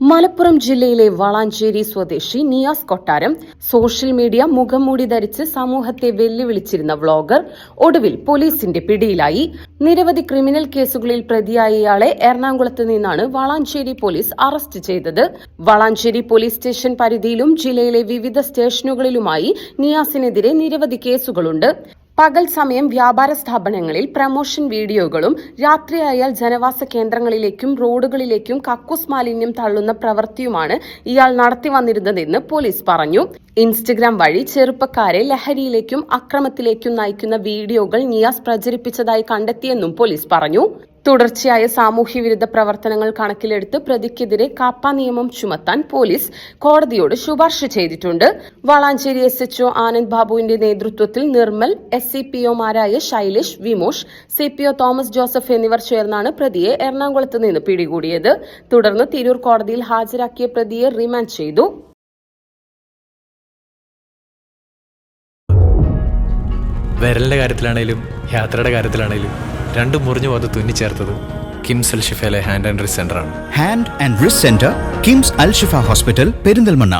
മലപ്പുറം ജില്ലയിലെ വളാഞ്ചേരി സ്വദേശി നിയാസ് കൊട്ടാരം സോഷ്യൽ മീഡിയ മുഖംമൂടി ധരിച്ച് സമൂഹത്തെ വെല്ലുവിളിച്ചിരുന്ന വ്ളോഗർ ഒടുവിൽ പോലീസിന്റെ പിടിയിലായി. നിരവധി ക്രിമിനൽ കേസുകളിൽ പ്രതിയായ ഇയാളെ എറണാകുളത്ത് നിന്നാണ് വളാഞ്ചേരി പോലീസ് അറസ്റ്റ് ചെയ്തത്. വളാഞ്ചേരി പോലീസ് സ്റ്റേഷൻ പരിധിയിലും ജില്ലയിലെ വിവിധ സ്റ്റേഷനുകളിലുമായി നിയാസിനെതിരെ നിരവധി കേസുകളുണ്ട്. പകൽ സമയം വ്യാപാര സ്ഥാപനങ്ങളിൽ പ്രമോഷൻ വീഡിയോകളും രാത്രിയായാൽ ജനവാസ കേന്ദ്രങ്ങളിലേക്കും റോഡുകളിലേക്കും കക്കൂസ് മാലിന്യം തള്ളുന്ന പ്രവൃത്തിയുമാണ് ഇയാൾ നടത്തി വന്നിരുന്നതെന്ന് പോലീസ് പറഞ്ഞു. ഇൻസ്റ്റഗ്രാം വഴി ചെറുപ്പക്കാരെ ലഹരിയിലേക്കും അക്രമത്തിലേക്കും നയിക്കുന്ന വീഡിയോകൾ നിയാസ് പ്രചരിപ്പിച്ചതായി കണ്ടെത്തിയെന്നും പോലീസ് പറഞ്ഞു. തുടർച്ചയായ സാമൂഹ്യവിരുദ്ധ പ്രവർത്തനങ്ങൾ കണക്കിലെടുത്ത് പ്രതിക്കെതിരെ കാപ്പ നിയമം ചുമത്താൻ പോലീസ് കോടതിയോട് ശുപാർശ ചെയ്തിട്ടുണ്ട്. വളാഞ്ചേരി SHO ആനന്ദ് ബാബുവിന്റെ നേതൃത്വത്തിൽ നിർമ്മൽ, SCPOമാരായ ശൈലേഷ്, വിമോഷ്, CPO തോമസ് ജോസഫ് എന്നിവർ ചേർന്നാണ് പ്രതിയെ എറണാകുളത്ത് നിന്ന് പിടികൂടിയത്. തുടർന്ന് തിരൂർ കോടതിയിൽ ഹാജരാക്കിയ പ്രതിയെ റിമാൻഡ് ചെയ്തു. വിരലിന്റെ കാര്യത്തിലാണേലും യാത്രയുടെ കാര്യത്തിലാണേലും രണ്ടും മുറിഞ്ഞു പോകാതെ തുന്നിച്ചേർത്തത് കിംസ് അൽ ഷിഫയിലെ ഹാൻഡ് ആൻഡ് റിസ്റ്റ് സെന്ററാണ്. Hand and wrist centre, KIMS Al Shifa hospital, Perinthalmanna.